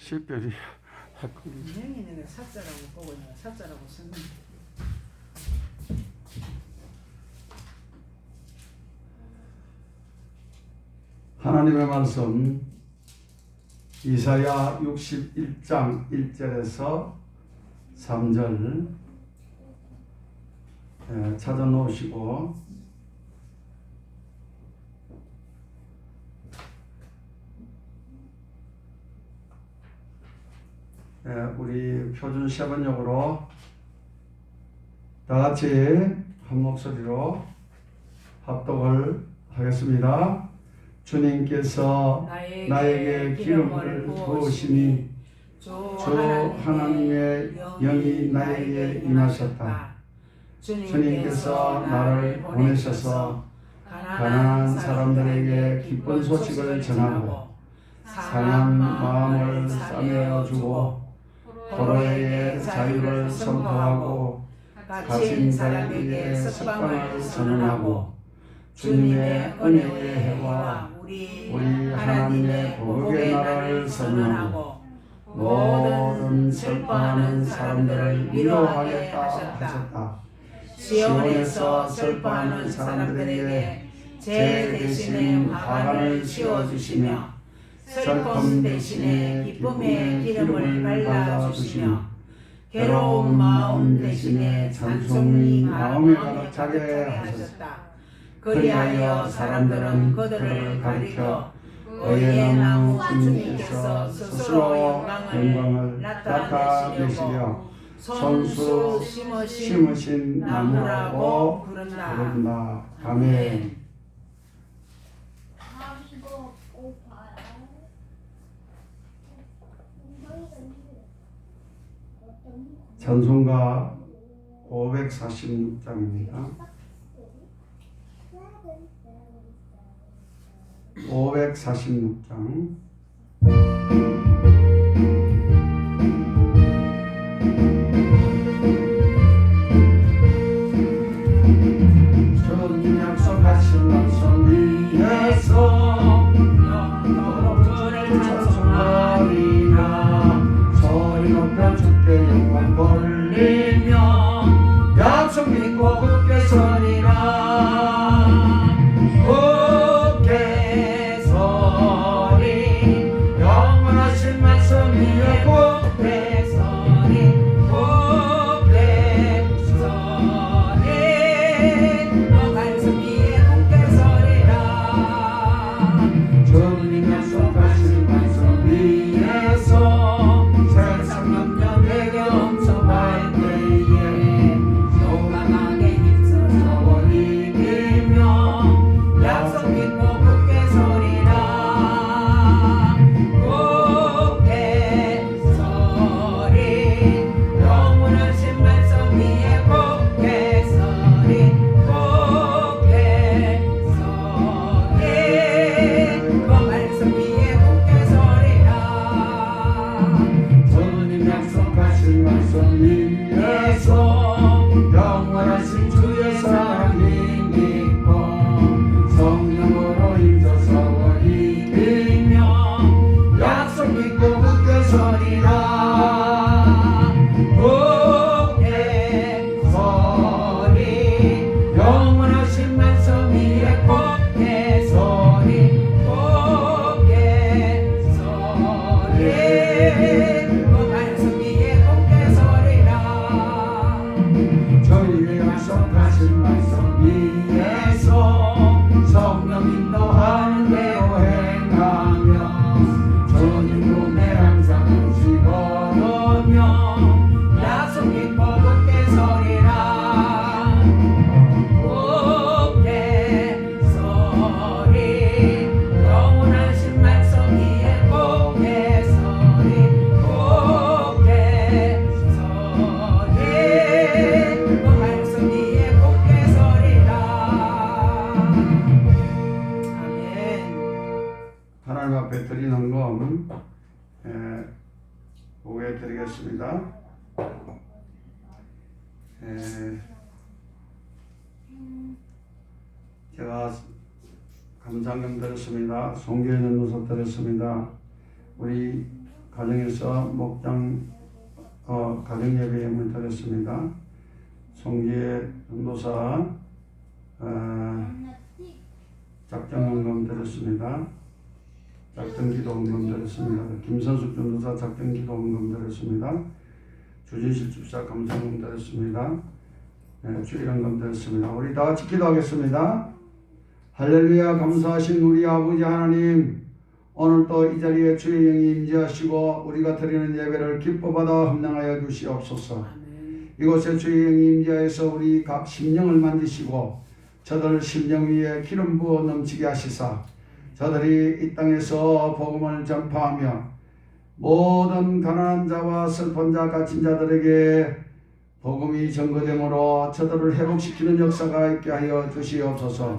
실별이 분명히 내가 사자라고 보고 내가 사자라고 썼는데. 하나님의 말씀 이사야 61장 1절에서 3절 찾아 놓으시고 우리 표준 세번역으로 다 같이 한 목소리로 합독을 하겠습니다. 주님께서 나에게 기름을 부으시니 주 하나님의 영이 나에게 임하셨다. 주님께서 나를 보내셔서 가난한 사람들에게 기쁜 소식을 전하고 상한 마음을 싸매어 주고 포로에게 자유를 선포하고 갇힌 자에게 석방을 선언하고 주님의 은혜의 해와 우리 하나님의 복의 나라를 선언하고 모든 슬퍼하는 사람들을 위로하겠다 하셨다. 시온에서 슬퍼하는 사람들에게 제 대신에 화관을 씌워주시며 슬픔 대신에 기쁨의 기름을 발라주시며 괴로운 마음 대신에 찬송이 마음에 가득 차게 하셨다. 그리하여 사람들은 그들을 가리켜 의의 나무 주님께서 스스로 영광을 나타내시려 손수 심으신 나무라고 부른다. 아멘. 찬송가 546장입니다. 546장 주님 약속하신 말씀 위에서 영원토록 주를 찬송하리라. 소리 높여 주께 영광 돌리며 약속 믿고 굳게 서리라. 하나님 앞에 드리는 건 보여드리겠습니다. 제가 감상금 드렸습니다. 송교회 연구소 드렸습니다. 우리 가정에서 목장 가정 예배에 문 드렸습니다. 송기의 전도사 작정헌금 드렸습니다. 작정기도헌금 드렸습니다. 김선숙 전도사 작정기도헌금 드렸습니다. 주진실 집사 감사헌금 드렸습니다. 주일헌금 드렸습니다. 우리 다 같이 기도하겠습니다. 할렐루야. 감사하신 우리 아버지 하나님, 오늘 또 이 자리에 주의 영이 임재하시고 우리가 드리는 예배를 기뻐받아 합당하여 주시옵소서. 이곳에 주의 영이 임재하여서 우리 각 심령을 만지시고 저들 심령 위에 기름 부어 넘치게 하시사 저들이 이 땅에서 복음을 전파하며 모든 가난한 자와 슬픈 자 갇힌 자들에게 복음이 전거되므로 저들을 회복시키는 역사가 있게 하여 주시옵소서.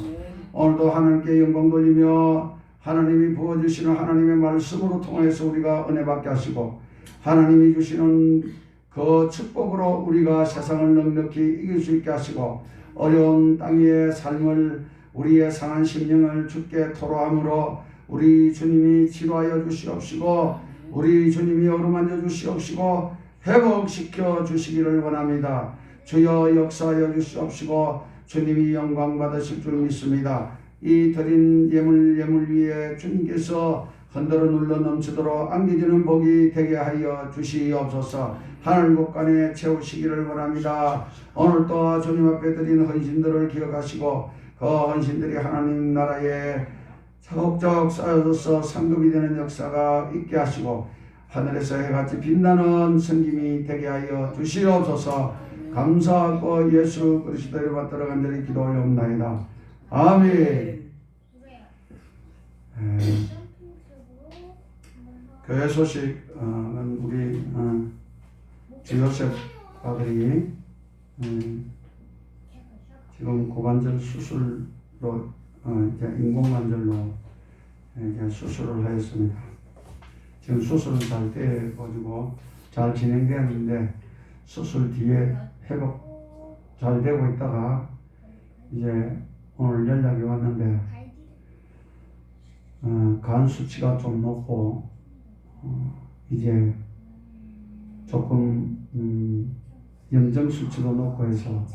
오늘도 하나님께 영광 돌리며 하나님이 부어주시는 하나님의 말씀으로 통해서 우리가 은혜 받게 하시고 하나님이 주시는 그 축복으로 우리가 세상을 넉넉히 이길 수 있게 하시고 어려운 땅의 삶을 우리의 상한 심령을 주께 토로함으로 우리 주님이 치료하여 주시옵시고 우리 주님이 어루만져 주시옵시고 회복시켜 주시기를 원합니다. 주여 역사하여 주시옵시고 주님이 영광 받으실 줄 믿습니다. 이 드린 예물 위에 주님께서 흔들어 눌러 넘치도록 안겨주는 복이 되게 하여 주시옵소서. 하늘 곳간에 채우시기를 원합니다. 오늘도 주님 앞에 드린 헌신들을 기억하시고 그 헌신들이 하나님 나라에 차곡차곡 쌓여져서 상급이 되는 역사가 있게 하시고 하늘에서 해같이 빛나는 성김이 되게 하여 주시옵소서. 감사하고 예수 그리스도를 받들어 간절히 기도 올려옵나이다. 아멘. 교회 소식은 우리 주요셉 아들이 지금 고관절 수술로 이제 인공관절로 이제 수술을 하였습니다. 지금 수술은 잘 돼가지고 잘 진행되었는데 수술 뒤에 회복 잘 되고 있다가 이제 오늘 연락이 왔는데 간 수치가 좀 높고 이제 조금 염증 수치도 높고 해서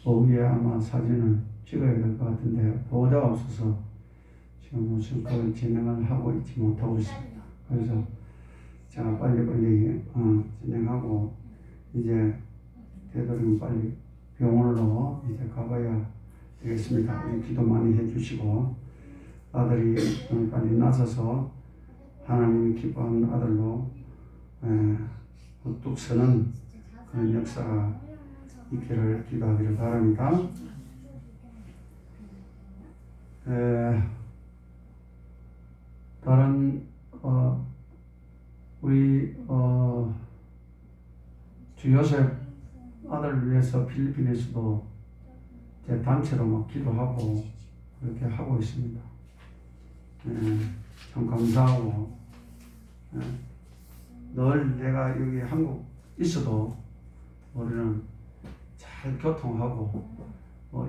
오후에 아마 사진을 찍어야 될 것 같은데 보호자가 없어서 지금 무슨 그걸 진행을 하고 있지 못하고 있습니다. 그래서 제가 빨리 진행하고 이제 되도록이면 빨리 병원으로 이제 가봐야 되겠습니다. 우리 기도 많이 해주시고 아들이 빨리 나서서 하나님이 기뻐하는 아들로 우뚝 서는 그런 역사가 있기를 기도하기를 바랍니다. 다른 우리 주 요셉 아들을 위해서 필리핀에서도 제 단체로 막 기도하고 그렇게 하고 있습니다. 참 감사하고 늘 내가 여기 한국 있어도 우리는 잘 교통하고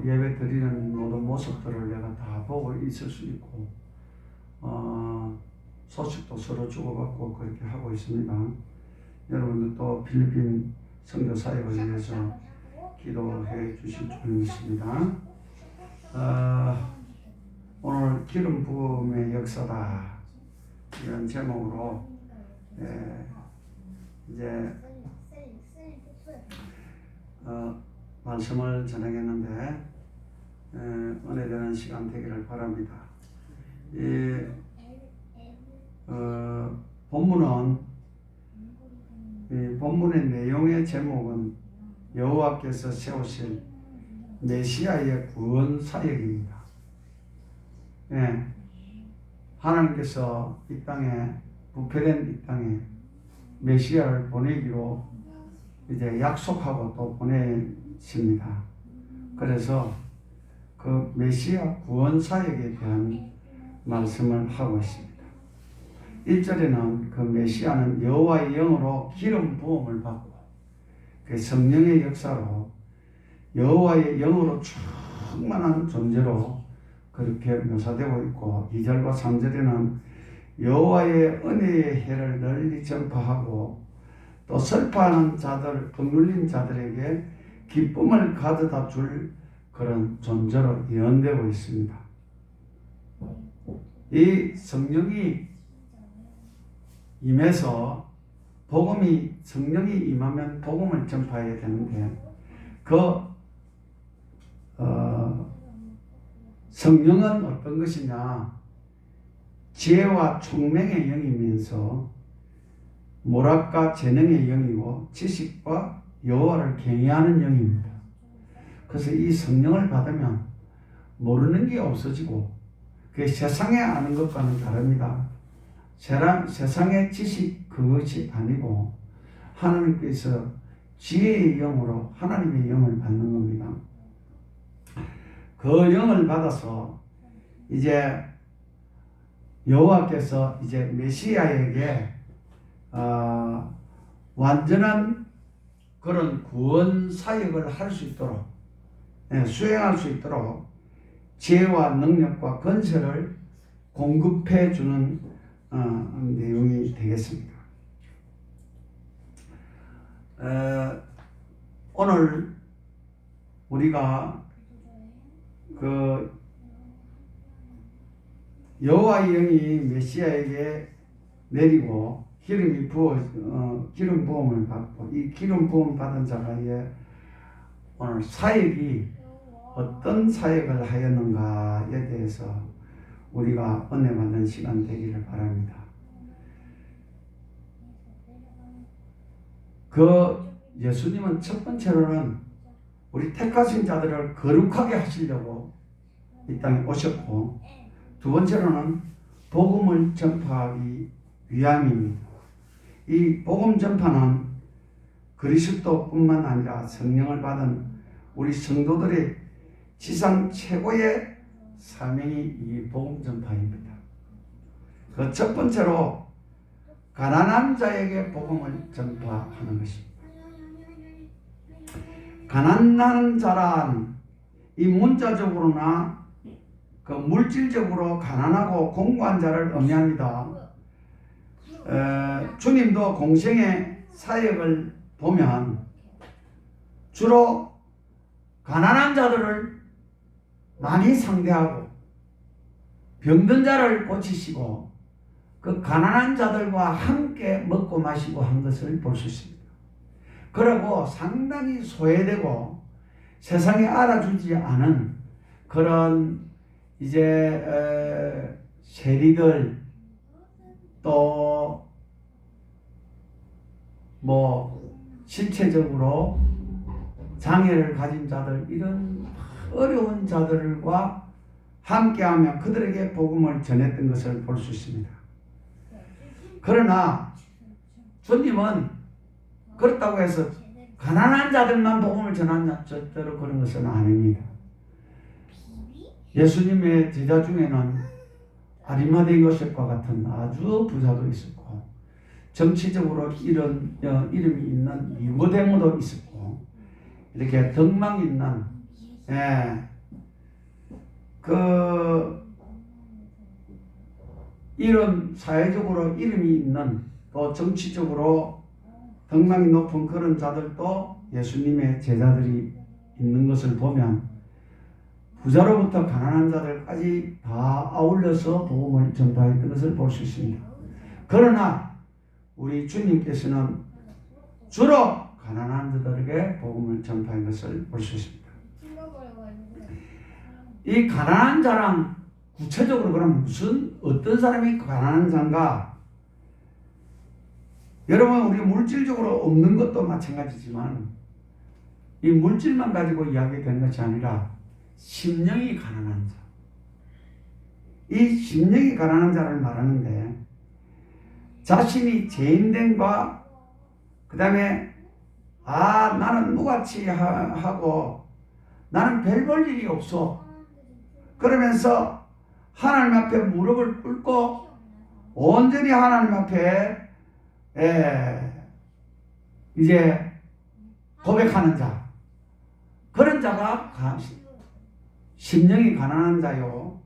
예배 드리는 모든 모습들을 내가 다 보고 있을 수 있고 소식도 서로 주고받고 그렇게 하고 있습니다. 여러분들도 필리핀 선교 사역을 위해서 기도해 주실 줄 믿습니다. 오늘 기름 부음의 역사다 이런 제목으로 이제 말씀을 전하겠는데 은혜되는 시간 되기를 바랍니다. 이 본문의 내용의 제목은 여호와께서 세우실 메시아의 구원 사역입니다. 하나님께서 이 땅에 부패된 이 땅에 메시아를 보내기로 이제 약속하고 또 보내십니다. 그래서 그 메시아 구원 사역에 대한 말씀을 하고 있습니다. 1절에는 그 메시아는 여호와의 영으로 기름 부음을 받고 그 성령의 역사로 여호와의 영으로 충만한 존재로 그렇게 묘사되고 있고 2절과 3절에는 여호와의 은혜의 해를 널리 전파하고 또 슬퍼하는 자들, 억눌린 자들에게 기쁨을 가져다 줄 그런 존재로 예언되고 있습니다. 이 성령이 임해서 성령이 임하면 복음을 전파해야 되는데 성령은 어떤 것이냐? 지혜와 총명의 영이면서 모략과 재능의 영이고 지식과 여호와를 경외하는 영입니다. 그래서 이 성령을 받으면 모르는 게 없어지고 그 세상에 아는 것과는 다릅니다. 세상의 지식 그것이 아니고 하나님께서 지혜의 영으로 하나님의 영을 받는 겁니다. 그 영을 받아서 이제 여호와께서 이제 메시아에게 완전한 그런 구원 사역을 할 수 있도록 수행할 수 있도록 지혜와 능력과 건설을 공급해 주는 내용이 되겠습니다. 오늘 우리가 그 여호와의 영이 메시아에게 내리고 기름 부음을 받고 이 기름 부음 받은 자가 오늘 사역이 어떤 사역을 하였는가에 대해서 우리가 은혜 받는 시간 되기를 바랍니다. 예수님은 첫 번째로는 우리 택하신 자들을 거룩하게 하시려고 이 땅에 오셨고, 두 번째로는 복음을 전파하기 위함입니다. 이 복음 전파는 그리스도뿐만 아니라 성령을 받은 우리 성도들의 지상 최고의 사명이 이 복음 전파입니다. 그 첫 번째로 가난한 자에게 복음을 전파하는 것입니다. 가난한 자란 이 문자적으로나 그 물질적으로 가난하고 공고한 자를 의미합니다. 주님도 공생의 사역을 보면 주로 가난한 자들을 많이 상대하고 병든 자를 고치시고 그 가난한 자들과 함께 먹고 마시고 한 것을 볼 수 있습니다. 그리고 상당히 소외되고 세상에 알아주지 않은 그런 이제 세리들 또 신체적으로 장애를 가진 자들 이런 어려운 자들과 함께하며 그들에게 복음을 전했던 것을 볼 수 있습니다. 그러나 주님은 그렇다고 해서 가난한 자들만 복음을 전하냐 절대로 그런 것은 아닙니다. 예수님의 제자 중에는 아리마대 요셉과 같은 아주 부자도 있었고 정치적으로 이름이 있는 니고데모도 있었고 이렇게 덕망 있는 이런 사회적으로 이름이 있는 또 정치적으로 덕망이 높은 그런 자들도 예수님의 제자들이 있는 것을 보면 부자로부터 가난한 자들까지 다 아울러서 복음을 전파했던 것을 볼 수 있습니다. 그러나 우리 주님께서는 주로 가난한 자들에게 복음을 전파한 것을 볼 수 있습니다. 이 가난한 자란 구체적으로 그럼 어떤 사람이 가난한 자인가? 여러분 우리 물질적으로 없는 것도 마찬가지지만 이 물질만 가지고 이야기되는 것이 아니라 심령이 가난한 자. 이 심령이 가난한 자를 말하는데 자신이 죄인됨과 그 다음에 나는 무가치 하고 나는 별 볼 일이 없어. 그러면서 하나님 앞에 무릎을 꿇고 온전히 하나님 앞에 이제 고백하는 자. 그런 자가 심령이 가난한 자요.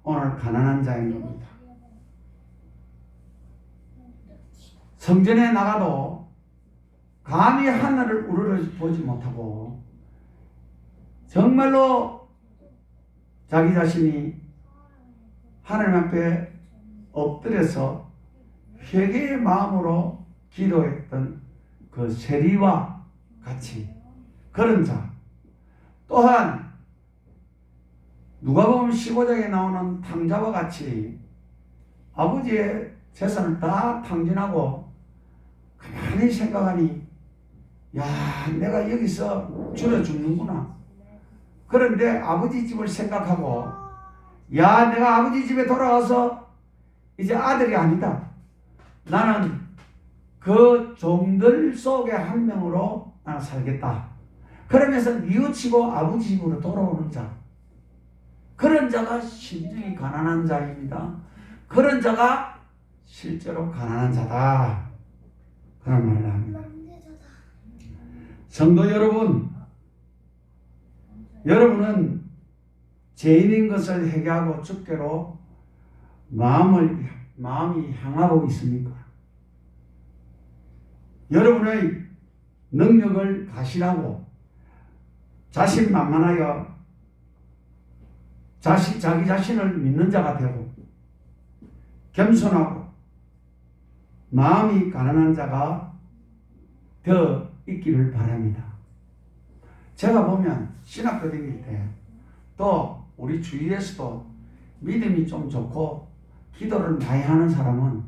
오늘 가난한 자인 겁니다. 성전에 나가도 감히 하늘을 우러러보지 못하고 정말로 자기 자신이 하나님 앞에 엎드려서 회개의 마음으로 기도했던 그 세리와 같이 그런 자, 또한 누가복음 15장에 나오는 탕자와 같이 아버지의 재산을 다 탕진하고 가만히 생각하니, 야, 내가 여기서 줄여 죽는구나. 그런데 아버지 집을 생각하고, 야, 내가 아버지 집에 돌아와서 이제 아들이 아니다. 나는 그 종들 속의 한 명으로 나는 살겠다. 그러면서 뉘우치고 아버지 집으로 돌아오는 자, 그런 자가 심정이 가난한 자입니다. 그런 자가 실제로 가난한 자다. 그런 말을 합니다. 성도 여러분, 여러분은 죄인인 것을 회개하고 주께로 마음이 향하고 있습니까? 여러분의 능력을 가시라고 자신만만하여 자기 자신을 믿는 자가 되고 겸손하고 마음이 가난한 자가 되어 있기를 바랍니다. 제가 보면 신학교 다닐 때 또 우리 주위에서도 믿음이 좀 좋고 기도를 많이 하는 사람은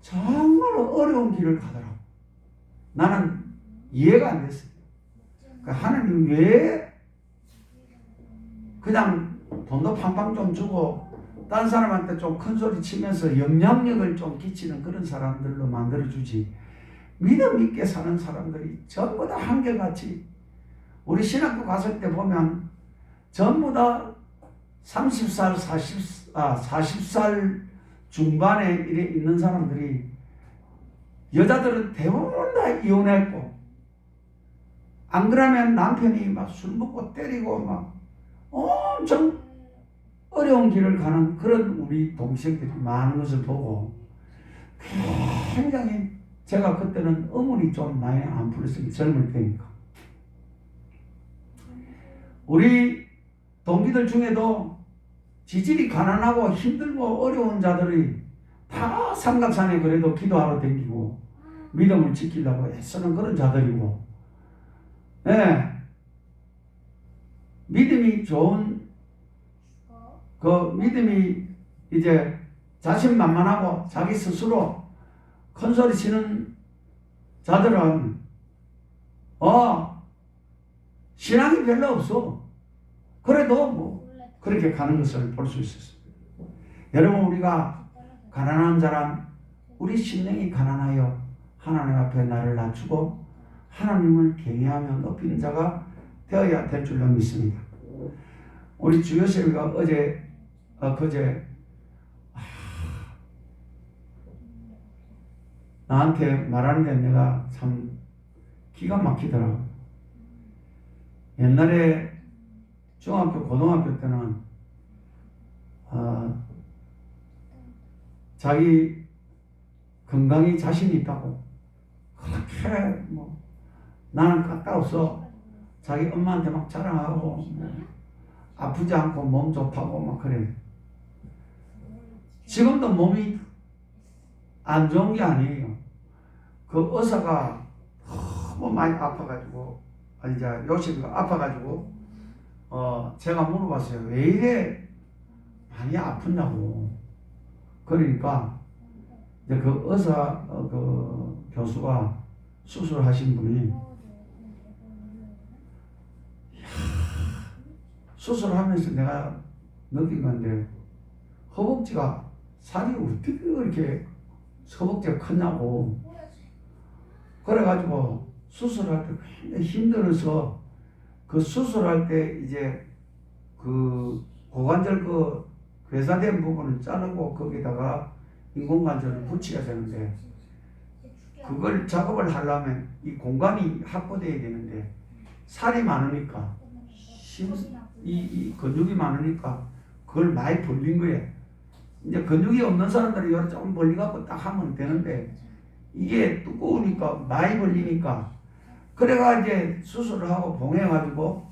정말 어려운 길을 가더라고. 나는 이해가 안 됐어요. 하나님 왜 그냥 돈도 팡팡 좀 주고 딴 사람한테 좀 큰 소리 치면서 영향력을 좀 끼치는 그런 사람들로 만들어주지, 믿음 있게 사는 사람들이 전부 다 한결같이, 우리 신학교 갔을 때 보면 전부 다 30살, 40살 중반에 이래 있는 사람들이, 여자들은 대부분 다 이혼했고, 안 그러면 남편이 막 술 먹고 때리고 막 엄청 어려운 길을 가는 그런 우리 동생들이 많은 것을 보고 굉장히, 제가 그때는 어머니 좀 많이 안 풀었어요. 젊을 때니까. 우리 동기들 중에도 지질이 가난하고 힘들고 어려운 자들이 다 삼각산에 그래도 기도하러 다니고 믿음을 지키려고 애쓰는 그런 자들이고, 예, 믿음이 좋은, 그 믿음이 이제 자신만만하고 자기 스스로 큰 소리 치는 자들은 신앙이 별로 없어. 그래도 뭐 그렇게 가는 것을 볼 수 있었어요. 여러분, 우리가 가난한 자란, 우리 심령이 가난하여 하나님 앞에 나를 낮추고 하나님을 경외하며 높이는 자가 되어야 될 줄로 믿습니다. 우리 주요쌤이가 그제 나한테 말하는데 내가 참 기가 막히더라고. 옛날에 중학교, 고등학교 때는 자기 건강이 자신이 있다고 그렇게 뭐 나는 까딱없어 자기 엄마한테 막 자랑하고 아프지 않고 몸 좋다고 막 그래. 지금도 몸이 안 좋은 게 아니에요. 그 의사가 너무 많이 아파가지고, 이제 요시가 아파가지고 제가 물어봤어요. 왜 이래 많이 아프냐고. 그러니까 이제 그 의사 그 교수가 수술하신 분이 수술하면서 내가 느낀 건데, 허벅지가 살이 어떻게 그렇게 허벅지가 크냐고. 그래가지고 수술할 때 굉장히 힘들어서 그 수술할 때 이제 그 고관절 그 괴사된 부분을 자르고 거기다가 인공관절을 붙여야 되는데, 그걸 작업을 하려면 이 공간이 확보돼야 되는데 살이 많으니까 이 근육이 많으니까 그걸 많이 벌린 거예요. 이제 근육이 없는 사람들이 요렇게 좀 벌려갖고 딱 하면 되는데, 이게 두꺼우니까 많이 벌리니까 그래가 이제 수술을 하고 봉해가지고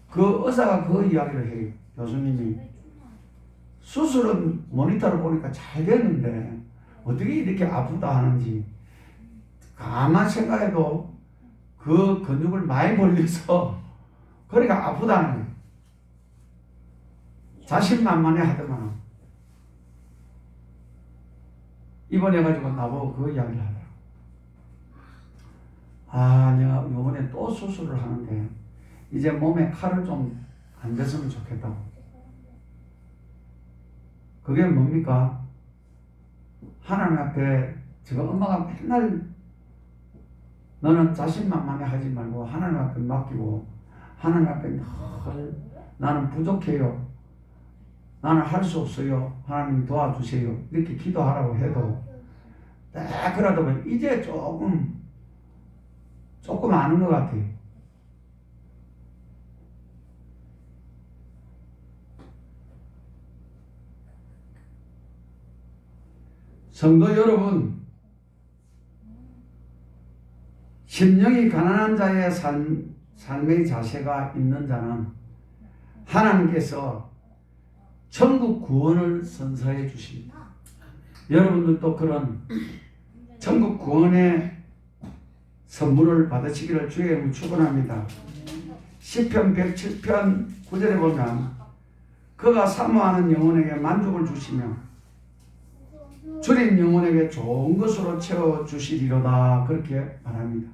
그 의사가 그 이야기를 해요. 교수님이 수술은 모니터를 보니까 잘 됐는데 어떻게 이렇게 아프다 하는지 가만 생각해도 그 근육을 많이 벌려서 그러니까 아프다는 거예요. 자신만만해 하더만 입원해가지고 나보고 그 이야기를 하더라고. 아, 내가 이번에 또 수술을 하는데 이제 몸에 칼을 좀 안 댔으면 좋겠다고. 그게 뭡니까? 하나님 앞에 제가 엄마가 맨날 너는 자신만만해 하지 말고 하나님 앞에 맡기고 하나님 앞에 늘 나는 부족해요. 나는 할 수 없어요. 하나님 도와주세요. 이렇게 기도하라고 해도 그러다 보면 이제 조금 아는 것 같아요. 성도 여러분, 심령이 가난한 자의 삶의 자세가 있는 자는 하나님께서 천국 구원을 선사해 주십니다. 여러분들도 그런 천국 구원의 선물을 받으시기를 주의 이름으로 축원합니다. 시편 107편 9절에 보면 그가 사모하는 영혼에게 만족을 주시며 줄인 영혼에게 좋은 것으로 채워주시리로다 그렇게 말합니다.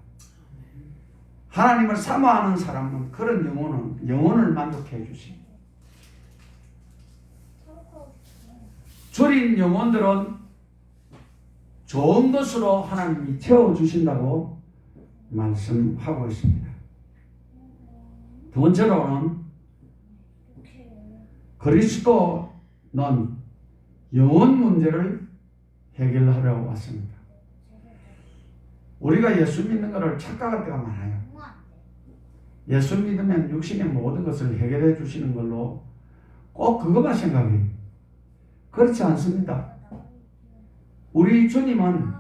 하나님을 사모하는 사람은 그런 영혼을 만족해 주십니다. 줄인 영혼들은 좋은 것으로 하나님이 채워주신다고 말씀하고 있습니다. 두 번째로는 그리스도는 영혼 문제를 해결하려고 왔습니다. 우리가 예수 믿는 것을 착각할 때가 많아요. 예수 믿으면 육신의 모든 것을 해결해 주시는 걸로 꼭 그것만 생각해요. 그렇지 않습니다. 우리 주님은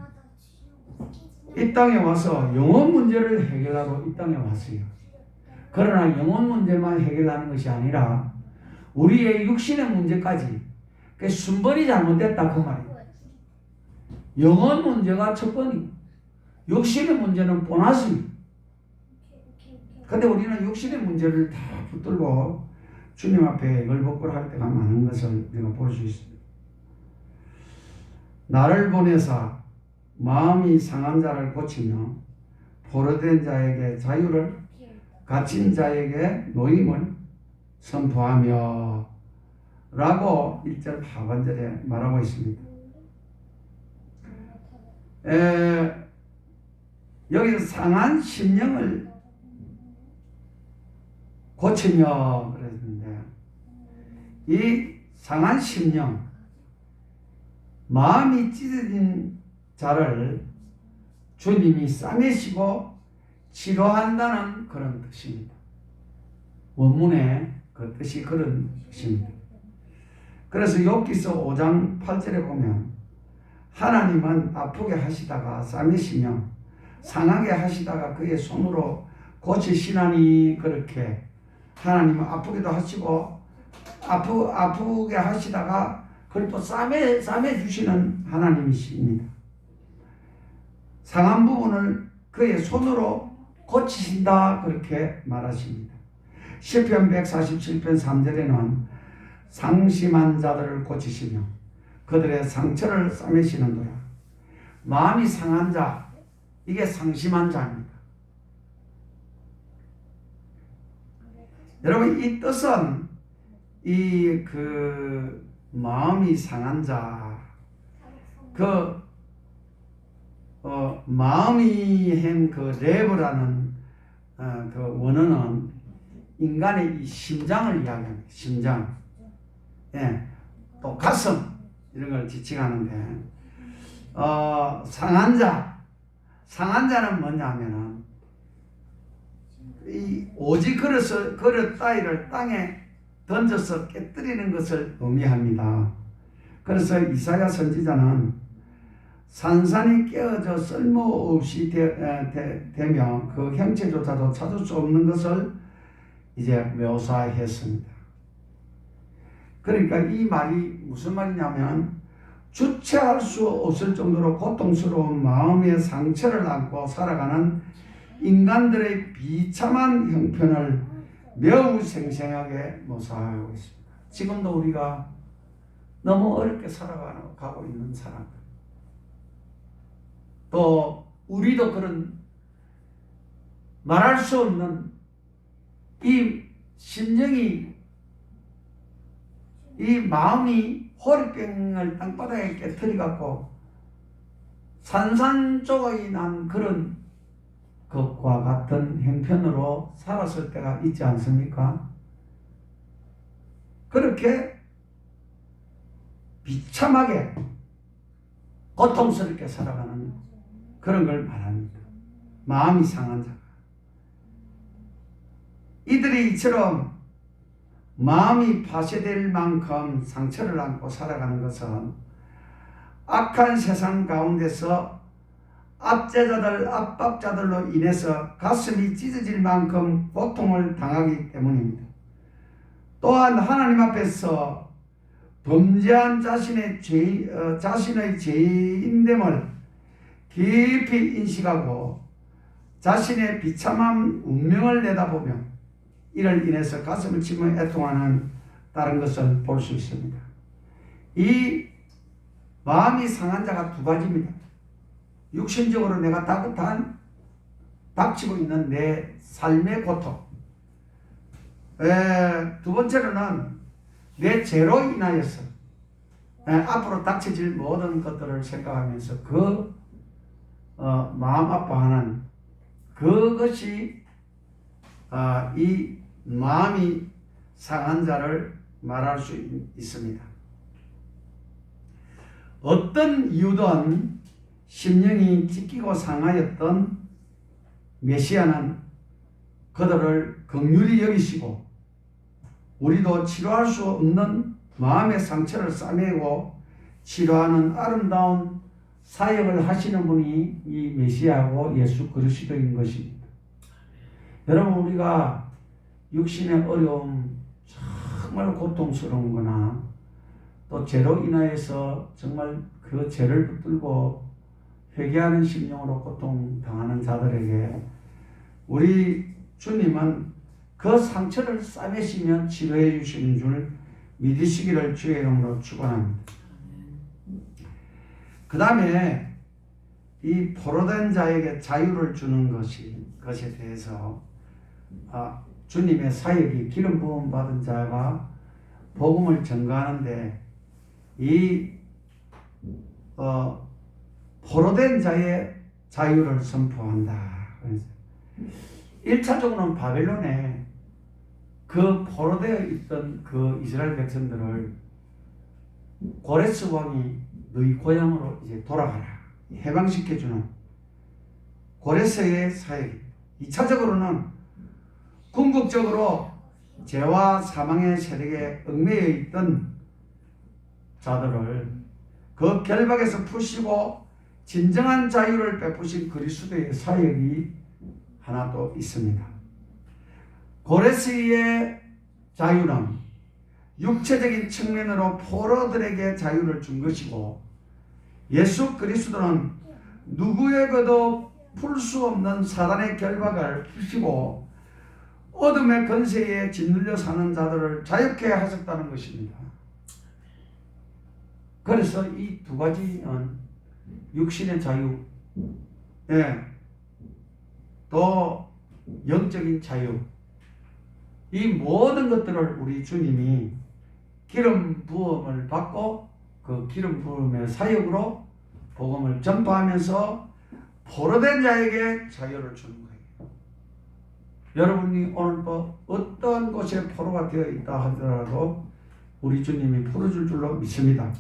이 땅에 와서 영혼 문제를 해결하러 이 땅에 왔어요. 그러나 영혼 문제만 해결하는 것이 아니라 우리의 육신의 문제까지 그 순번이 잘못됐다 그 말이에요. 영혼 문제가 첫 번이고 육신의 문제는 보너스입니다. 근데 우리는 육신의 문제를 다 붙들고 주님 앞에 걸복걸할 때가 많은 것을 우리가 볼 수 있습니다. 나를 보내사 마음이 상한 자를 고치며 포로된 자에게 자유를 갇힌 자에게 노임을 선포하며 라고 1절 하반절에 말하고 있습니다. 여기서 상한 심령을 고치며 그랬는데 이 상한 심령 마음이 찢어진 자를 주님이 싸매시고 치료한다는 그런 뜻입니다. 원문의 그 뜻이 그런 뜻입니다. 그래서 욥기서 5장 8절에 보면 하나님은 아프게 하시다가 싸매시며 상하게 하시다가 그의 손으로 고치시나니 그렇게 하나님은 아프기도 하시고 아프게 하시다가 그걸 또 싸매 주시는 하나님이십니다. 상한 부분을 그의 손으로 고치신다 그렇게 말하십니다. 시편 147편 3절에는 상심한 자들을 고치시며 그들의 상처를 싸매시는도다. 마음이 상한 자, 이게 상심한 자입니다. 여러분 이 뜻은 마음이 상한 자, 마음이 한 그 레브라는 그 원어는 인간의 이 심장을 이야기합니다. 심장, 또 가슴 이런 걸 지칭하는데 상한 자는 뭐냐면은 이 오지 그릇 따위를 땅에 던져서 깨뜨리는 것을 의미합니다. 그래서 이사야 선지자는 산산이 깨어져 쓸모없이 되며 그 형체조차도 찾을 수 없는 것을 이제 묘사했습니다. 그러니까 이 말이 무슨 말이냐면 주체할 수 없을 정도로 고통스러운 마음의 상처를 안고 살아가는 인간들의 비참한 형편을 매우 생생하게 묘사하고 있습니다. 지금도 우리가 너무 어렵게 살아가고 있는 사람들, 또 우리도 그런 말할 수 없는 이 심정이, 이 마음이 호리병을 땅바닥에 깨트려갖고 산산조각이 난 그런 것과 같은 형편으로 살았을 때가 있지 않습니까? 그렇게 비참하게 고통스럽게 살아가는 그런 걸 말합니다. 마음이 상한 자가. 이들이 이처럼 마음이 파쇄될 만큼 상처를 안고 살아가는 것은 악한 세상 가운데서 압제자들, 압박자들로 인해서 가슴이 찢어질 만큼 고통을 당하기 때문입니다. 또한 하나님 앞에서 범죄한 자신의 죄인됨을 깊이 인식하고 자신의 비참한 운명을 내다보며 이를 인해서 가슴을 치며 애통하는 다른 것을 볼 수 있습니다. 이 마음이 상한 자가 두 가지입니다. 육신적으로 내가 닥치고 있는 내 삶의 고통, 두 번째로는 내 죄로 인하여서 앞으로 닥쳐질 모든 것들을 생각하면서 마음 아파하는 그것이 이 마음이 상한 자를 말할 수 있습니다. 어떤 이유든 심령이 찢기고 상하였던 메시아는 그들을 긍휼히 여기시고 우리도 치료할 수 없는 마음의 상처를 싸매고 치료하는 아름다운 사역을 하시는 분이 이 메시아고 예수 그리스도인 것입니다. 여러분, 우리가 육신의 어려움, 정말 고통스러운 거나 또 죄로 인하여서 정말 그 죄를 붙들고 회개하는 심령으로 고통당하는 자들에게 우리 주님은 그 상처를 싸매시며 치료해 주시는 줄 믿으시기를 주의 이름으로 축원합니다. 그 다음에 이 포로된 자에게 자유를 주는 것에 대해서 주님의 사역이 기름 부음 받은 자가 복음을 전가하는데 이 포로된 자의 자유를 선포한다. 1차적으로는 바벨론에 그 포로되어 있던 그 이스라엘 백성들을 고레스 왕이 너희 고향으로 이제 돌아가라 해방시켜주는 고레스의 사역. 2차적으로는 궁극적으로 죄와 사망의 세력에 얽매여 있던 자들을 그 결박에서 푸시고 진정한 자유를 베푸신 그리스도의 사역이 하나 또 있습니다. 고레스의 자유는 육체적인 측면으로 포로들에게 자유를 준 것이고 예수 그리스도는 누구에게도 풀 수 없는 사단의 결박을 푸시고 어둠의 권세에 짓눌려 사는 자들을 자유케 하셨다는 것입니다. 그래서 이 두 가지는 육신의 자유, 또 영적인 자유, 이 모든 것들을 우리 주님이 기름 부음을 받고 그 기름 부음의 사역으로 복음을 전파하면서 포로된 자에게 자유를 주는 거예요. 여러분이 오늘 어떤 곳에 포로가 되어 있다 하더라도 우리 주님이 풀어줄 줄로 믿습니다.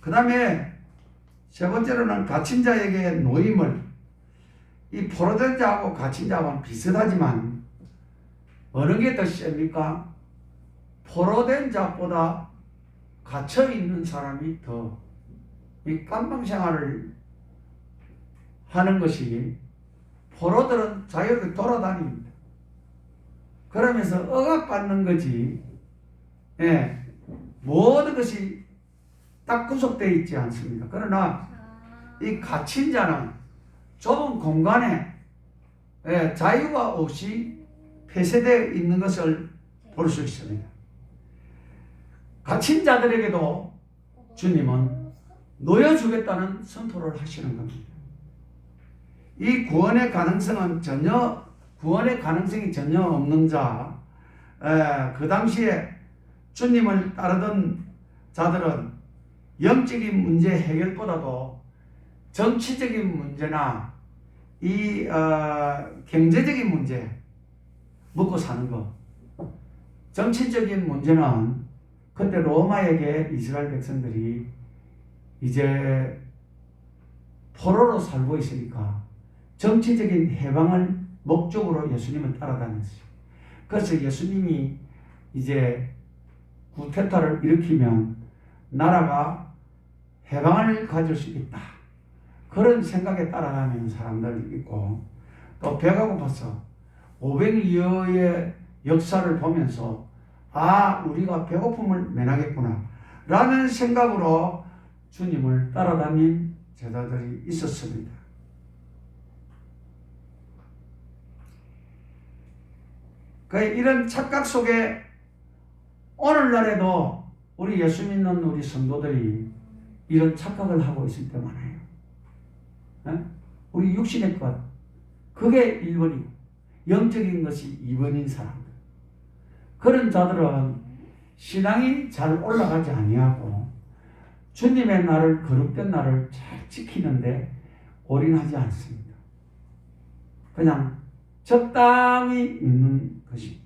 그 다음에 세 번째로는 갇힌 자에게 노임을, 이 포로된 자하고 갇힌 자하고는 비슷하지만 어느 게 더 셉니까? 포로된 자보다 갇혀있는 사람이 더 이 깜방 생활을 하는 것이 포로들은 자유롭게 돌아다닙니다. 그러면서 억압받는 거지, 예, 모든 것이 딱 구속되어 있지 않습니다. 그러나 이 갇힌 자는 좁은 공간에, 예, 자유가 없이 폐쇄되어 있는 것을 볼 수 있습니다. 갇힌 자들에게도 주님은 놓여주겠다는 선포를 하시는 겁니다. 이 구원의 가능성이 전혀 없는 자, 그 당시에 주님을 따르던 자들은 영적인 문제 해결보다도 정치적인 문제나 이 경제적인 문제, 먹고 사는 것, 정치적인 문제는 그때 로마에게 이스라엘 백성들이 이제 포로로 살고 있으니까 정치적인 해방을 목적으로 예수님을 따라다녔어요. 그래서 예수님이 이제 구테타를 일으키면 나라가 해방을 가질 수 있다, 그런 생각에 따라가는 사람들이 있고, 또 배가 고파서 500여의 역사를 보면서 우리가 배고픔을 면하겠구나 라는 생각으로 주님을 따라다닌 제자들이 있었습니다. 이런 착각 속에 오늘날에도 우리 예수 믿는 우리 성도들이 이런 착각을 하고 있을 때 많아요. 우리 육신의 것, 그게 1번이고 영적인 것이 2번인 사람들, 그런 자들은 신앙이 잘 올라가지 아니하고 주님의 날을, 거룩된 날을 잘 지키는데 올인하지 않습니다. 그냥 적당히 믿는 것입니다.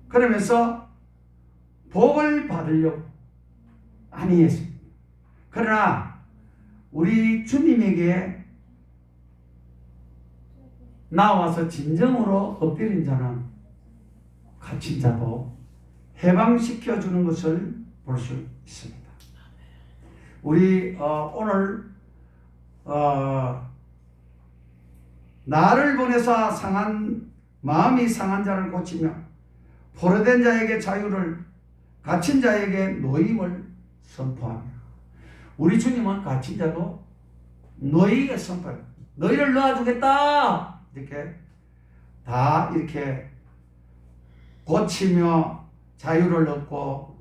그러면서 복을 받으려고 아니했습니다. 그러나 우리 주님에게 나와서 진정으로 엎드린 자는, 갇힌 자도 해방시켜 주는 것을 볼 수 있습니다. 우리 오늘 나를 보내사 마음이 상한 자를 고치며 포로된 자에게 자유를, 갇힌 자에게 노임을 선포하며, 우리 주님은 갇힌 자도 너희에게 선포해요. 너희를 놓아주겠다, 이렇게 다 이렇게 고치며 자유를 얻고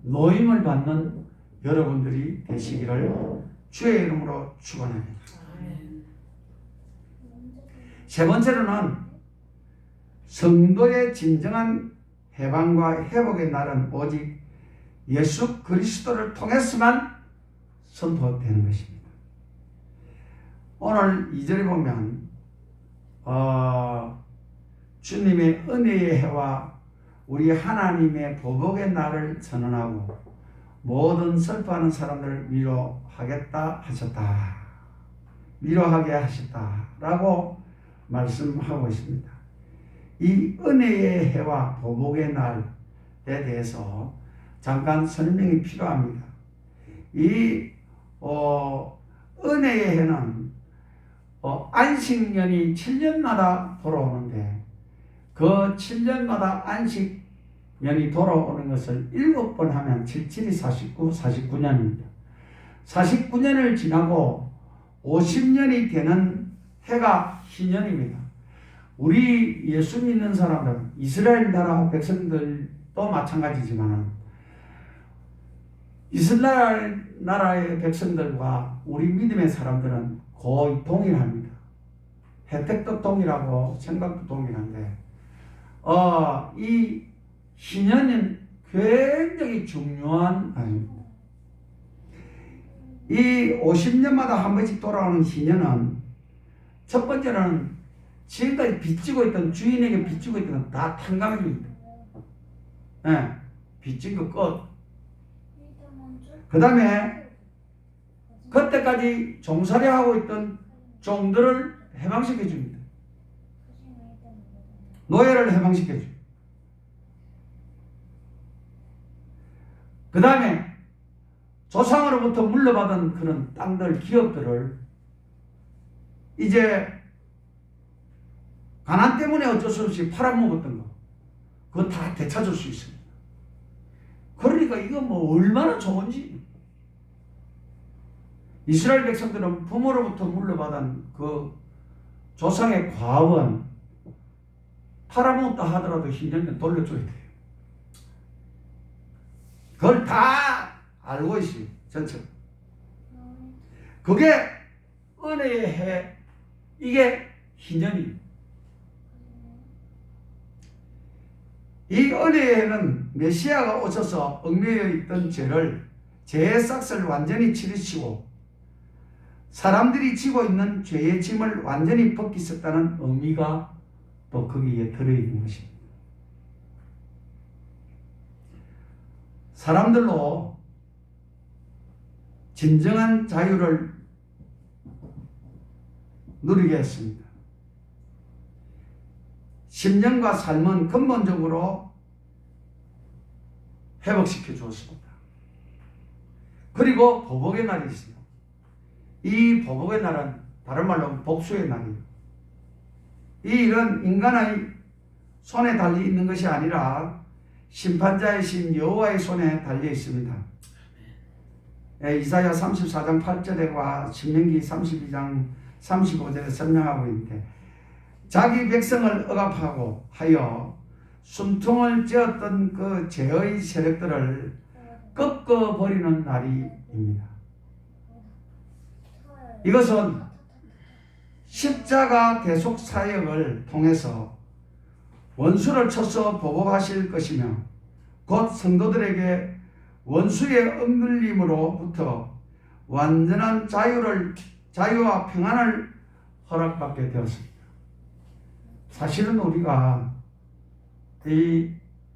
노임을 받는 여러분들이 되시기를 주의 이름으로 축원합니다. 세 번째로는 성도의 진정한 해방과 회복의 날은 오직 예수 그리스도를 통해서만 선포되는 것입니다. 오늘 2절에 보면 주님의 은혜의 해와 우리 하나님의 보복의 날을 선언하고 모든 슬퍼하는 사람들을 위로하겠다 하셨다, 위로하게 하셨다라고 말씀하고 있습니다. 이 은혜의 해와 보복의 날에 대해서 잠깐 설명이 필요합니다. 이 은혜의 해는 안식년이 7년마다 돌아오는데, 그 7년마다 안식년이 돌아오는 것을 7번 하면 77이 49년입니다. 49년을 지나고 50년이 되는 해가 희년입니다. 우리 예수 믿는 사람들은, 이스라엘 나라 백성들도 마찬가지지만 이스라엘 나라의 백성들과 우리 믿음의 사람들은 거의 동일합니다. 혜택도 동일하고 생각도 동일한데 이 희년은 굉장히 중요한 아닙니다. 이 50년마다 한 번씩 돌아오는 희년은, 첫 번째는 지금까지 빚지고 있던, 주인에게 빚지고 있던 건 다 탕감해 줍니다. 네, 빚진 거 끝. 그 다음에 그때까지 종살이 하고 있던 종들을 해방시켜 줍니다. 노예를 해방시켜 줍니다. 그 다음에 조상으로부터 물려받은 그런 땅들, 기업들을 이제 가난 때문에 어쩔 수 없이 팔아먹었던 거, 그거 다 되찾을 수 있습니다. 그러니까 이거 뭐 얼마나 좋은지. 이스라엘 백성들은 부모로부터 물려받은 그 조상의 과업은 팔아먹었다 하더라도 흰년에 돌려줘야 돼요. 그걸 다 알고 있어요. 전체. 그게 은혜의 해, 이게 희년이에요. 이 은혜의 해는 메시아가 오셔서 얽매여 있던 죄의 싹을 완전히 치르시고 사람들이 지고 있는 죄의 짐을 완전히 벗기셨다는 의미가 또 거기에 들어있는 것입니다. 사람들로 진정한 자유를 누리게 했습니다. 심령과 삶은 근본적으로 회복시켜 주었습니다. 그리고 보복의 날이 있어요. 이 보복의 날은 다른 말로 복수의 날이에요. 이 일은 인간의 손에 달려 있는 것이 아니라 심판자이신 여호와의 손에 달려 있습니다. 이사야 34장 8절과 신명기 32장 35절에 설명하고 있는데, 자기 백성을 억압하고 하여 숨통을 쥐었던 그 죄의 세력들을 꺾어버리는 날입니다. 이것은 십자가 대속 사역을 통해서 원수를 쳐서 보복하실 것이며, 곧 성도들에게 원수의 억눌림으로부터 완전한 자유와 평안을 허락받게 되었습니다. 사실은 우리가 이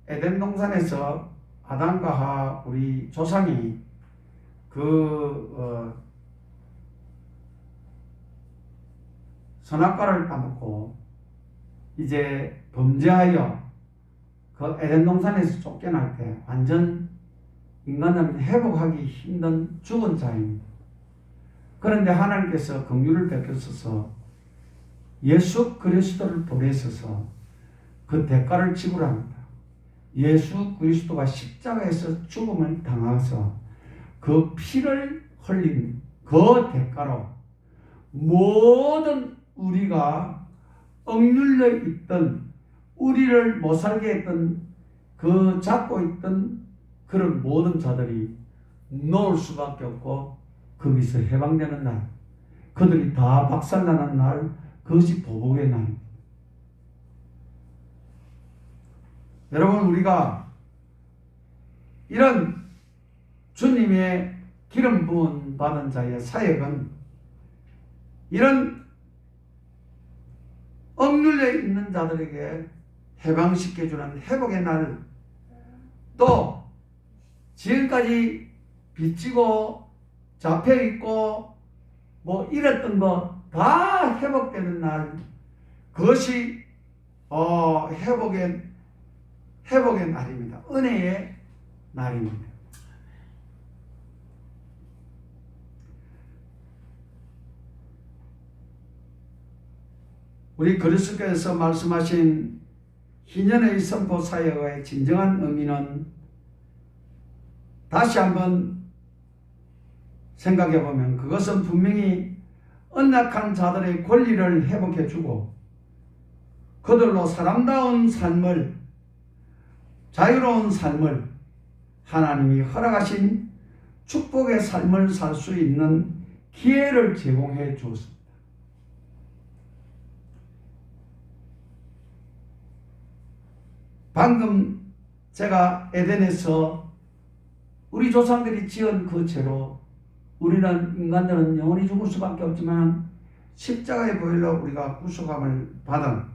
에덴 동산에서 아담과 우리 조상이 선악과를 따먹고 이제 범죄하여 그 에덴 동산에서 쫓겨날 때 완전 인간은 회복하기 힘든 죽은 자입니다. 그런데 하나님께서 긍휼을 베푸셔서 예수 그리스도를 보내셔서 그 대가를 지불합니다. 예수 그리스도가 십자가에서 죽음을 당하셔서 그 피를 흘린 그 대가로 모든 우리가 억눌려 있던, 우리를 못 살게 했던, 그 잡고 있던 그런 모든 자들이 놓을 수밖에 없고 거기서 해방되는 날, 그들이 다 박살나는 날, 그것이 보복의 날입니다. 여러분, 우리가 이런 주님의 기름 부은 받은 자의 사역은 이런 억눌려 있는 자들에게 해방시켜주는 회복의 날, 또 지금까지 빚지고 잡혀있고 뭐 이랬던 거 다 회복되는 날, 그것이 회복의 날입니다. 은혜의 날입니다. 우리 그리스도께서 말씀하신 희년의 선포 사역의 진정한 의미는 다시 한번 생각해 보면, 그것은 분명히 언약한 자들의 권리를 회복해 주고 그들로 사람다운 삶을, 자유로운 삶을, 하나님이 허락하신 축복의 삶을 살 수 있는 기회를 제공해 주었습니다. 방금 제가 에덴에서 우리 조상들이 지은 그 죄로 우리는, 인간들은 영원히 죽을 수밖에 없지만 십자가의 보혈로 우리가 구속함을 받은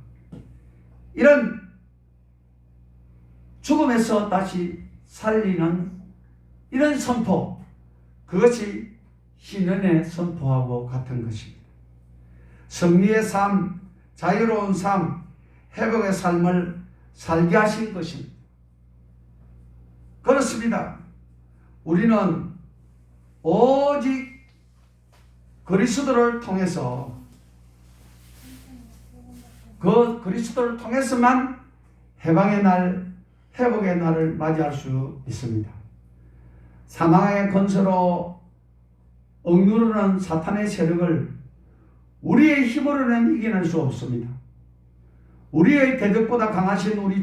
이런 죽음에서 다시 살리는 이런 선포, 그것이 희년의 선포하고 같은 것입니다. 승리의 삶, 자유로운 삶, 회복의 삶을 살게 하신 것입니다. 그렇습니다. 우리는 오직 그리스도를 통해서 그 그리스도를 통해서만 해방의 날, 회복의 날을 맞이할 수 있습니다. 사망의 건설로 억누르는 사탄의 세력을 우리의 힘으로는 이겨낼 수 없습니다. 우리의 대적보다 강하신 우리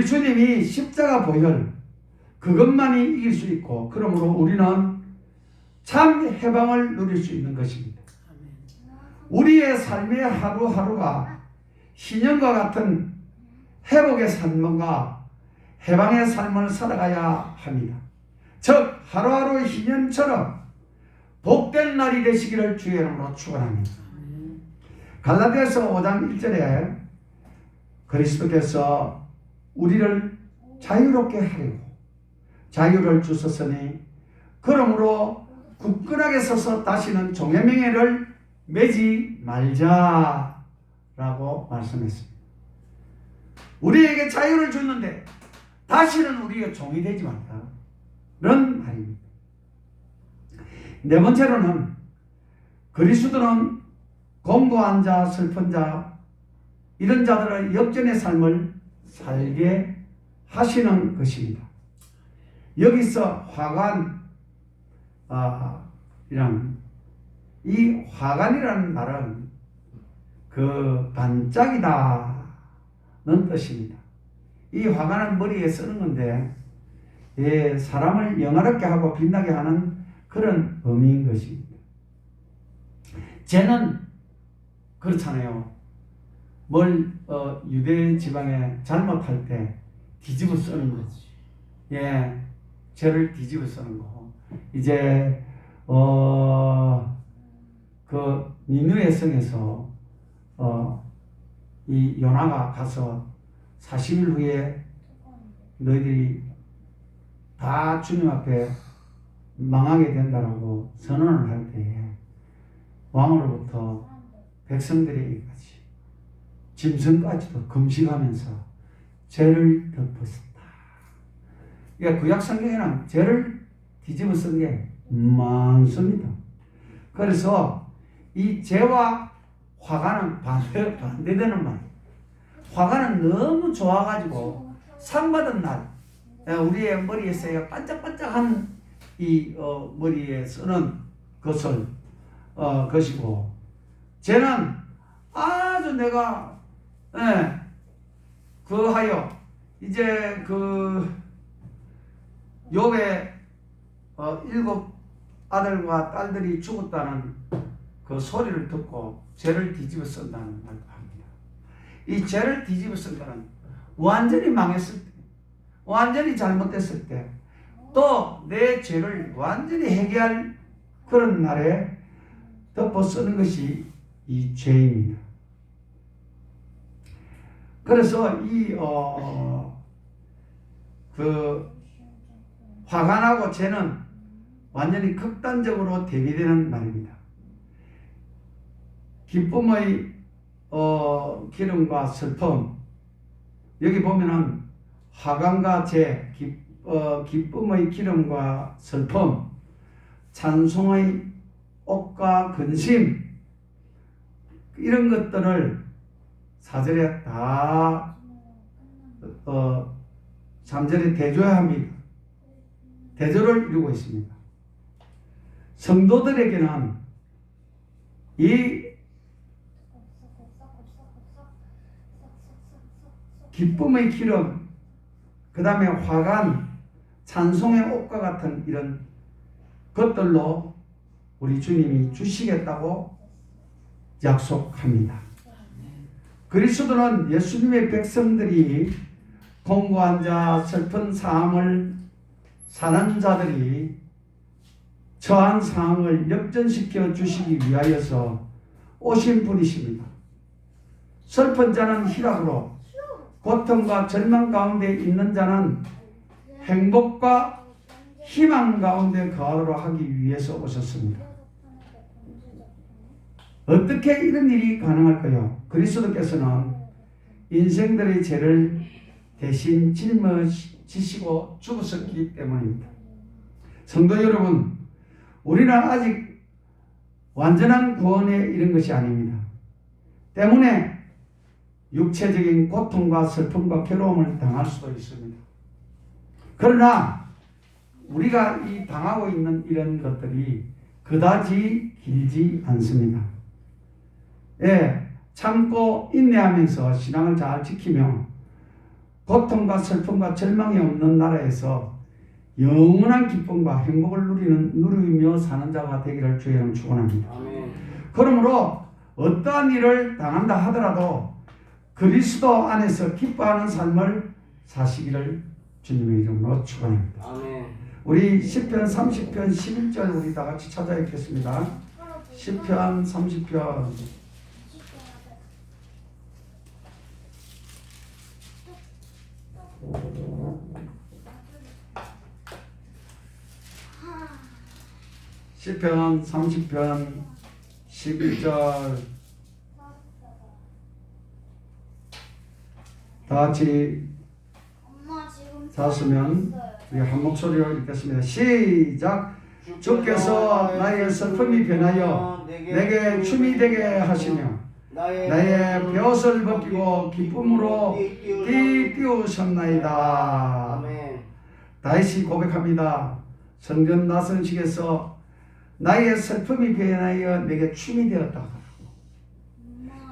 주님이 십자가 보혈 그것만이 이길 수 있고, 그러므로 우리는 참 해방을 누릴 수 있는 것입니다. 우리의 삶의 하루하루가 신령과 같은 회복의 삶과 해방의 삶을 살아가야 합니다. 즉 하루하루 신년처럼 복된 날이 되시기를 주의 이름으로 축원합니다. 갈라디아서 5장 1절에 그리스도께서 우리를 자유롭게 하려고 자유를 주셨으니 그러므로 굳건하게 서서 다시는 종의 명예를 매지 말자라고 말씀했습니다. 우리에게 자유를 줬는데 다시는 우리가 종이 되지 말자는 말입니다. 네 번째로는 그리스도는 공고한 자, 슬픈 자, 이런 자들의 역전의 삶을 살게 하시는 것입니다. 여기서 이 화관이라는 말은 그 반짝이다는 뜻입니다. 이 화관은 머리에 쓰는 건데, 사람을 영화롭게 하고 빛나게 하는 그런 의미인 것입니다. 쟤는 그렇잖아요. 유대 지방에 잘못할 때 뒤집어 쓰는 거지. 죄를 뒤집어 쓰는 거. 이제 그 니느웨 성에서 이 요나가 가서 40일 후에 너희들이 다 주님 앞에 망하게 된다라고 선언을 할 때에 왕으로부터 백성들에게까지 짐승까지도 금식하면서 죄를 덮었다. 그러니까 구약 성경에는 죄를 뒤집어 쓴 게 많습니다. 그래서 이 죄와 화가는 반대되는 말이에요. 화가는 너무 좋아가지고 상 받은 날, 우리의 머리에 써야 반짝반짝한 이 머리에 쓰는 것이고, 죄는 아주 내가 그하여 이제 욥의 7 아들과 딸들이 죽었다는 그 소리를 듣고 죄를 뒤집어 쓴다는 말도 합니다. 이 죄를 뒤집어 쓴다는 완전히 망했을 때, 완전히 잘못됐을 때, 또 내 죄를 완전히 해결할 그런 날에 덮어 쓰는 것이 이 죄입니다. 그래서 화관하고 죄는 완전히 극단적으로 대비되는 말입니다. 기쁨의 기름과 슬픔, 여기 보면은 화관과 죄, 기쁨의 기름과 슬픔, 찬송의 옥과 근심, 이런 것들을 4절에 다 3절에 대조해야 합니다. 대조를 이루고 있습니다. 성도들에게는 이 기쁨의 기름, 그 다음에 화관, 찬송의 옷과 같은 이런 것들로 우리 주님이 주시겠다고 약속합니다. 그리스도는 예수님의 백성들이 공고한 자, 슬픈 상황을 사는 자들이 처한 상황을 역전시켜 주시기 위하여서 오신 분이십니다. 슬픈 자는 희락으로, 고통과 절망 가운데 있는 자는 행복과 희망 가운데 거하도록 하기 위해서 오셨습니다. 어떻게 이런 일이 가능할까요? 그리스도께서는 인생들의 죄를 대신 짊어지시고 죽으셨기 때문입니다. 성도 여러분, 우리는 아직 완전한 구원에 이른 것이 아닙니다. 때문에 육체적인 고통과 슬픔과 괴로움을 당할 수도 있습니다. 그러나 우리가 이 당하고 있는 이런 것들이 그다지 길지 않습니다. 예, 참고 인내하면서 신앙을 잘 지키며 고통과 슬픔과 절망이 없는 나라에서 영원한 기쁨과 행복을 누리며 사는 자가 되기를 주의 이름으로 축원합니다. 그러므로 어떠한 일을 당한다 하더라도 그리스도 안에서 기뻐하는 삶을 사시기를 주님의 이름으로 축원합니다. 우리 시편 30편 11절 우리 다 같이 찾아 읽겠습니다. 시편 30편 시편 30편 11절 다 같이 잤으면 우리 한 목소리로 읽겠습니다. 시작. 주께서 나의 슬픔이 변하여 내게 춤이 되게 하시며 나의 벼슬 벗기고 기쁨으로 띠띠우셨나이다. 다시 고백합니다. 성전 나선식에서 나의 슬픔이 변하여 내게 춤이 되었다.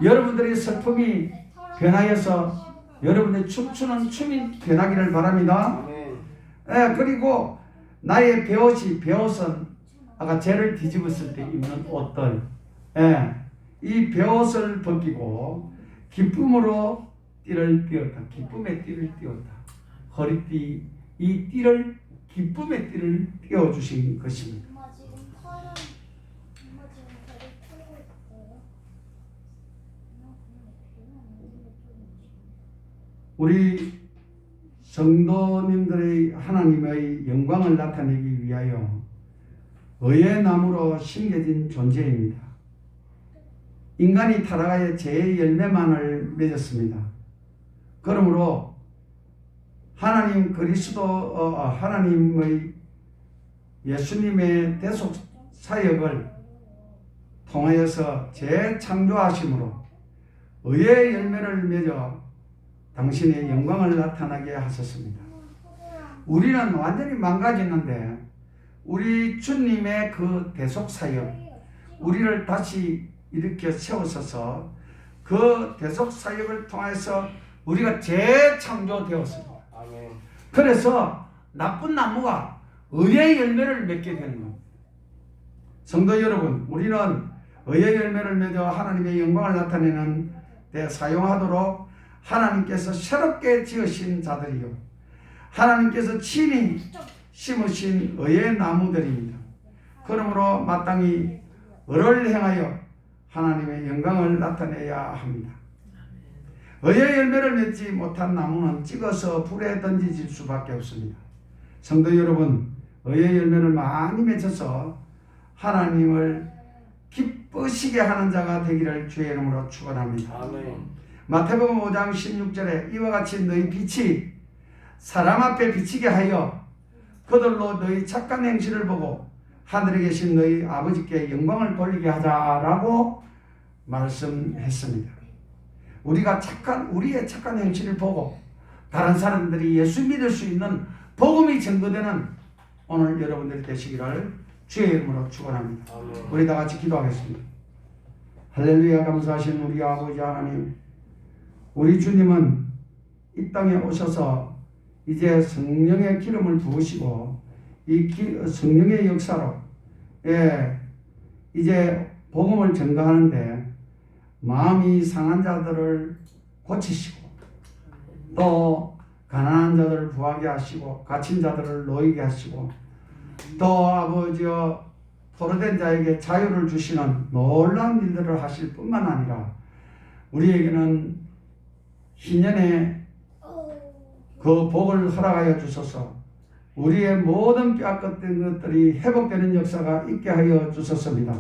여러분들의 슬픔이 변하여서 여러분의 춤추는 춤이 변하기를 바랍니다. 예, 그리고 나의 베옷은 아까 죄를 뒤집었을 때 입는 옷들, 예, 이 베옷을 벗기고 기쁨으로 띠를 띄었다. 기쁨의 띠를 띄웠다. 허리띠, 이 띠를 기쁨의 띠를 띄워주신 것입니다. 우리 성도님들의 하나님의 영광을 나타내기 위하여 의의 나무로 심겨진 존재입니다. 인간이 타락하여 죄의 열매만을 맺었습니다. 그러므로 하나님 그리스도 하나님의 예수님의 대속 사역을 통하여서 재창조하심으로 의의 열매를 맺어 당신의 영광을 나타나게 하셨습니다. 우리는 완전히 망가졌는데 우리 주님의 그 대속 사역, 우리를 다시 일으켜 세우셔서 그 대속 사역을 통해서 우리가 재창조되었습니다. 그래서 나쁜 나무가 의의 열매를 맺게 되는 겁니다. 성도 여러분, 우리는 의의 열매를 맺어 하나님의 영광을 나타내는 데 사용하도록 하나님께서 새롭게 지으신 자들이요, 하나님께서 친히 심으신 의의 나무들입니다. 그러므로 마땅히 의를 행하여 하나님의 영광을 나타내야 합니다. 의의 열매를 맺지 못한 나무는 찍어서 불에 던지질 수밖에 없습니다. 성도 여러분, 의의 열매를 많이 맺어서 하나님을 기쁘시게 하는 자가 되기를 주의 이름으로 축원합니다. 아멘. 마태복음 5장 16절에 이와 같이 너희 빛이 사람 앞에 비치게 하여 그들로 너희 착한 행실을 보고 하늘에 계신 너희 아버지께 영광을 돌리게 하자라고 말씀했습니다. 우리의 착한 행실을 보고 다른 사람들이 예수 믿을 수 있는 복음이 증거되는 오늘 여러분들이 되시기를 주의 이름으로 축원합니다. 우리 다 같이 기도하겠습니다. 할렐루야. 감사하신 우리 아버지 하나님, 우리 주님은 이 땅에 오셔서 이제 성령의 기름을 부으시고 이 성령의 역사로 이제 복음을 전가하는데 마음이 상한 자들을 고치시고 또 가난한 자들을 부하게 하시고 갇힌 자들을 놓이게 하시고 또 아버지여 포로된 자에게 자유를 주시는 놀라운 일들을 하실 뿐만 아니라 우리에게는 희년의 그 복을 허락하여 주소서, 우리의 모든 빼앗겼던 것들이 회복되는 역사가 있게 하여 주셨습니다.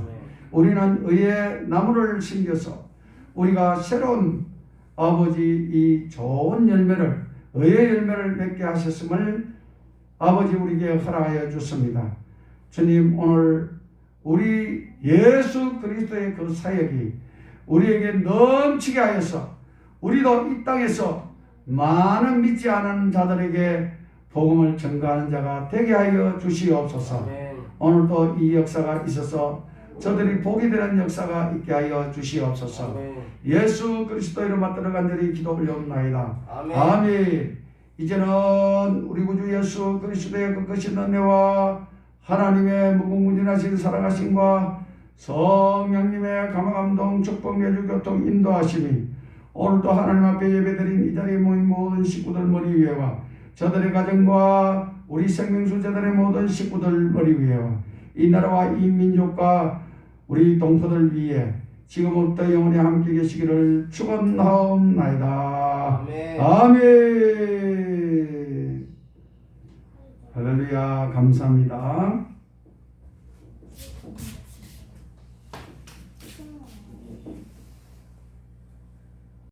우리는 의의 나무를 심겨서 우리가 새로운 아버지 이 좋은 열매를, 의의 열매를 맺게 하셨음을 아버지 우리에게 허락하여 주십니다. 주님 오늘 우리 예수 그리스도의 그 사역이 우리에게 넘치게 하여서 우리도 이 땅에서 많은 믿지 않은 자들에게 복음을 전가하는 자가 되게 하여 주시옵소서. 오늘도 이 역사가 있어서 저들이 복이 되는 역사가 있게 하여 주시옵소서. 예수 그리스도 이름 받들어 간절히 기도 올려옵나이다. 아멘. 이제는 우리 구주 예수 그리스도의 그 크신 은혜와 하나님의 무궁무진하신 사랑하심과 성령님의 감화감동 축복 내주 교통 인도하심이 오늘도 하나님 앞에 예배드린 이 자리에 모인 모든 식구들 머리 위에와 저들의 가정과 우리 생명수 제단의 모든 식구들 머리 위에와 이 나라와 이 민족과 우리 동포들 위에 지금부터 영원히 함께 계시기를 축원하옵나이다. 아멘. 할렐루야. 감사합니다.